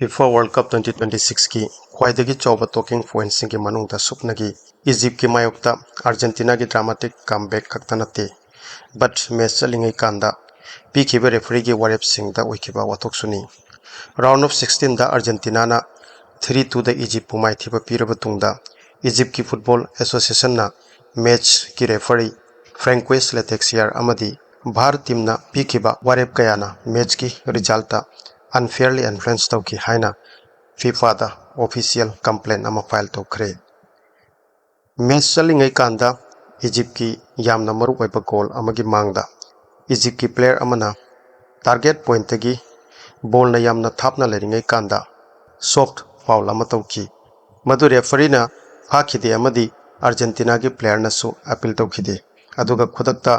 FIFA World Cup 2026 की ख्वाइदगी चौबा talking point Singh के मनुंगदा सुपनगी Egypt की मायोक्ता अर्जेंटीना की ड्रामाटिक कमबैक खक्ता नते बट मैच चलिंगै कांदा पीखिबा रेफरी की वारेप सिंगदा ओइखिबा वाथोक सुनी राउंड ऑफ 16 दा अर्जेंटीना ना 3-2 दा इजिप्ट पु माइथिबा पीरबा तुंगदा इजिप्ट की फुटबॉल एसोसिएशन ना मैच की रेफरी फ्रैंकोइस लेटेक्सियर अमदी भारत टीम ना पीखिबा वारेप कयाना मैच की रिजल्ट unfairly influence तौकी हाइना FIFA दा ऑफिशियल कंप्लेन अमा फाइल तौखरे मैच चलिंगै कांदा इजिप्ट की यामना मरु ओइबा गोल अमगी मांगदा इजिप्ट की प्लेयर अमना टारगेट पॉइंट तगी बॉल ना यामना थापना लेरिंगै कांदा सॉफ्ट फाउल अमा तौकी मदु रेफरी ना फाखिदे अमदी अर्जेंटीना की प्लेयर नसु अपील तौखिदे अदुगा खुदकता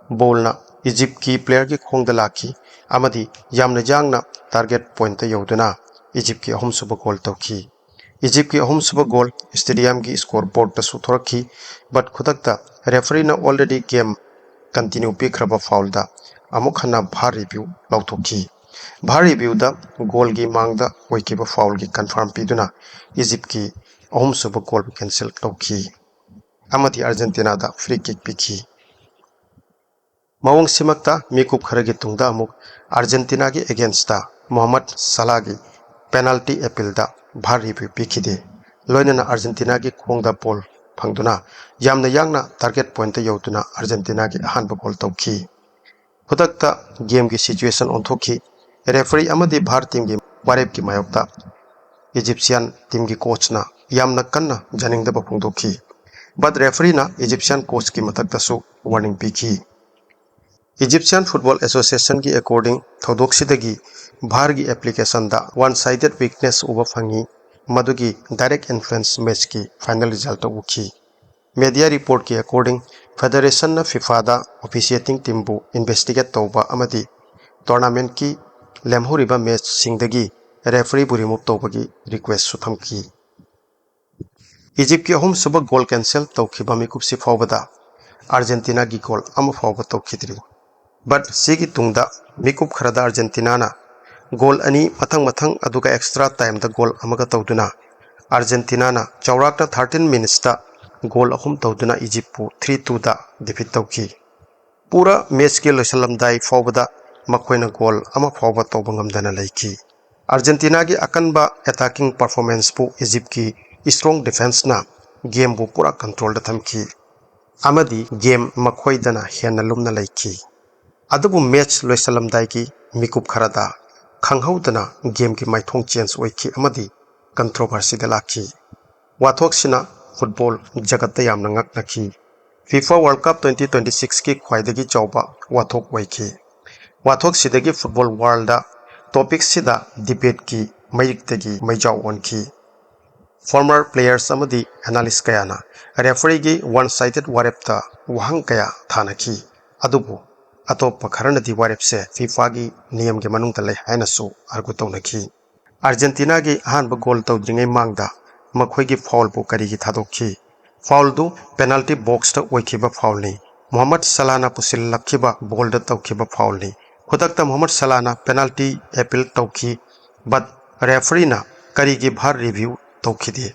बॉल ना इजिप्ट की प्लेयर की खोंगदा लाखी अमदी यामना जांगना टारगेट पॉइंट यौदुना इजिप्ट की अहुम सुब गोल तौखी इजिप्ट की अहुम सुब गोल स्टेडियम की स्कोर बोर्ड तसु थोरखी बट खुदकता रेफरी ना ऑलरेडी गेम कंटिन्यू पिखरबा फाउल दा अमुक हना भार रिव्यू लौथोखी भार रिव्यू दा गोल की मांगदा ओइकिबा फाउल की कंफर्म पीदुना इजिप्ट की अहुम सुब गोल कैंसिल तौखी अमदी अर्जेंटीना दा फ्री किक पिखी मवंग सिमक्ता मिकुप खरगी तुंगदा अमुक अर्जेंटीना की अगेंस्ट दा मोहम्मद सलाह की पेनल्टी अपील दा भार रिव्यू पिखिदे लोइनना अर्जेंटीना की खोंगदा बॉल फंगदुना यामना यांगना टारगेट पॉइंट यौदुना अर्जेंटीना की अहानबा गोल तौखी खुदकता गेम की सिचुएशन ओंथोखी रेफरी अमदी भारत टीम की वारेप की मायोक्ता इजिप्शियन टीम की कोच ना यामना कन्ना जनिंगदबा फोंदोखी बट रेफरी ना इजिप्शियन कोच की मतकतसु वार्निंग पिखी इजिप्शियन फुटबॉल एसोसिएशन की अकॉर्डिंग थौदोक्सिदगी भार की एप्लीकेशन दा वन साइडेड वीकनेस उबा फंगी मदुगी डायरेक्ट इन्फ्लुएंस मैच की फाइनल रिजल्ट उखी मीडिया रिपोर्ट की अकॉर्डिंग फेडरेशन ना फीफा दा ऑफिशिएटिंग टीम बु इन्वेस्टिगेट तौबा अमदी टूर्नामेंट की लेमहुरिबा मैच सिंगदगी रेफरी बु रिमूव तौबगी रिक्वेस्ट सुथमकी इजिप्ट की अहुम सुब गोल कैंसिल तौखिबा मिकुपसी फावबदा अर्जेंटीना की गोल अम फावबा तौखिद्री बट सिगी तुंगदा मिकुप खरदा अर्जेंटीना ना गोल अनि मथंग मथंग अदुगा एक्स्ट्रा टाइम दा गोल अमगा तौदुना अर्जेंटीना ना चौराकना 13 मिनट्स दा गोल अहुम तौदुना इजिप्ट पु 3-2 दा डिफीट तौखी पूरा मैच के लोसलमदाई फावबदा मखोइना गोल अमा फावबा तौबा ngamdana लैखी अर्जेंटीना की अकनबा अटैकिंग परफॉर्मेंस पु इजिप्ट की स्ट्रॉन्ग डिफेंस ना गेम बु पूरा कंट्रोल दा थमखी अमदी गेम मखोइदना हेना लुमना लैखी अदुबु मैच लोसलमदाई की मिकुप खरदा खंगहौदना गेम की माइथोंग चेंज ओइखी अमदी कंट्रोवर्सी दा लाखी वाथोक सिना फुटबॉल जगत यामना ngaknaki FIFA World Cup 2026 की ख्वाइदगी चौबा वाथोक ओइखी वाथोक सिदगी फुटबॉल वर्ल्ड दा टॉपिक सिदा डिबेट की मयिकतगी मैजाव ओनखी फॉर्मर प्लेयर्स अमदी एनालिस्ट कयाना रेफरी की वन साइडेड वारेपता वहंग कया थानकी अदुबु अतोप खरनदी वारेप से फीफा की नियम के मनुंग तले हैनसु आर्गु तौनखी अर्जेंटीना की अहानब गोल तौद्रिंगै मांगदा मखोई की फाउल बु करी की थादोखी फाउल दु पेनल्टी बॉक्स ता ओइखिबा फाउल नि मोहम्मद सलाह ना पुसिल लखिबा बॉल दा तौखिबा फाउल नि खुदकता मोहम्मद सलाह ना पेनल्टी अपील तौखी बट रेफरी ना करी की भार रिव्यू तौखिदे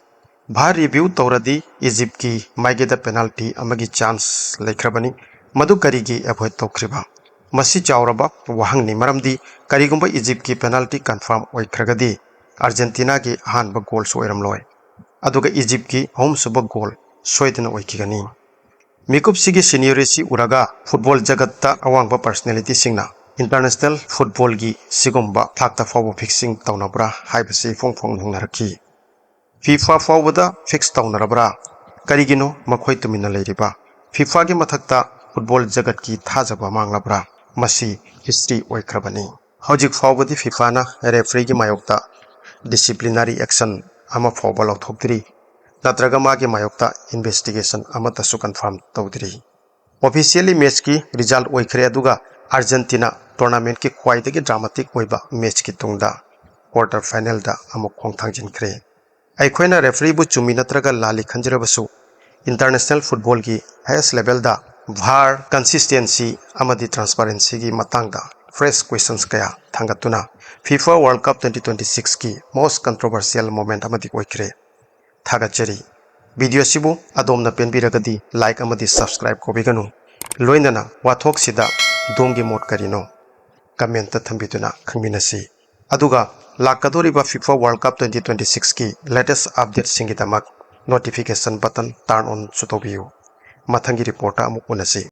भार रिव्यू तौरदी इजिप्ट की माइगेदा पेनल्टी अमगी चांस लेखरबनी मधु करीगी एवॉइड तौखरिबा मसी चावरबा वहंगनी मरमदी करीगुंबा इजिप्ट की पेनल्टी कंफर्म ओइखरगदी अर्जेंटीना की अहानबा गोल सोइरमलोय अदुगा इजिप्ट की होम सुब गोल सोइदना ओइखिगनी मिकुपसिगी सीनियरिटी उरगा फुटबॉल जगत्ता अवांगबा पर्सनालिटी सिंगना इंटरनेशनल फुटबॉल की सिगुंबा थाक्ता फावबा फिक्सिंग तौनबरा हाइबसे फोंफोंग नंगनरखी FIFA फावबदा फिक्स तौनरबरा करीगिनो मखोइ तुमिना लेरिबा FIFA की मथक्ता फुटबॉल जगत की थाजबा मांगलब्रा मसी हिस्ट्री ओइखरबनी हौजिक फावबदी FIFA ना रेफरी की मायोक्ता डिसिप्लिनरी एक्शन अमा फावबा लौथोक्तरी नत्रगा मागी मायोक्ता इन्वेस्टिगेशन अमा तसु कंफर्म तौदरी ऑफिशियली मैच की रिजल्ट ओइखरे अदुगा अर्जेंटीना टूर्नामेंट की ख्वाइदगी ड्रामाटिक ओइबा मैच की तुंगदा क्वार्टर फाइनल दा अमुक खोंगथांजिनखरे अखोइना रेफरी बु चुमी नत्रगा लाली खंजरबसु इंटरनेशनल फुटबॉल की हाईएस्ट लेवल दा VAR कंसिस्टेंसी अमदी ट्रांसपेरेंसी की मतंगदा fresh questions kaya thangatuna FIFA World Cup 2026 ki most controversial moment amadi oikre thagachari video sibu adom na penbiragadi like amadi subscribe kobiganu loinana wathok sida domgi mod karino comment ta thambiduna khangminasi aduga lakadoriba FIFA World Cup 2026 ki latest update singidamak notification button turn on sutobiyu mathangi report amuk unasi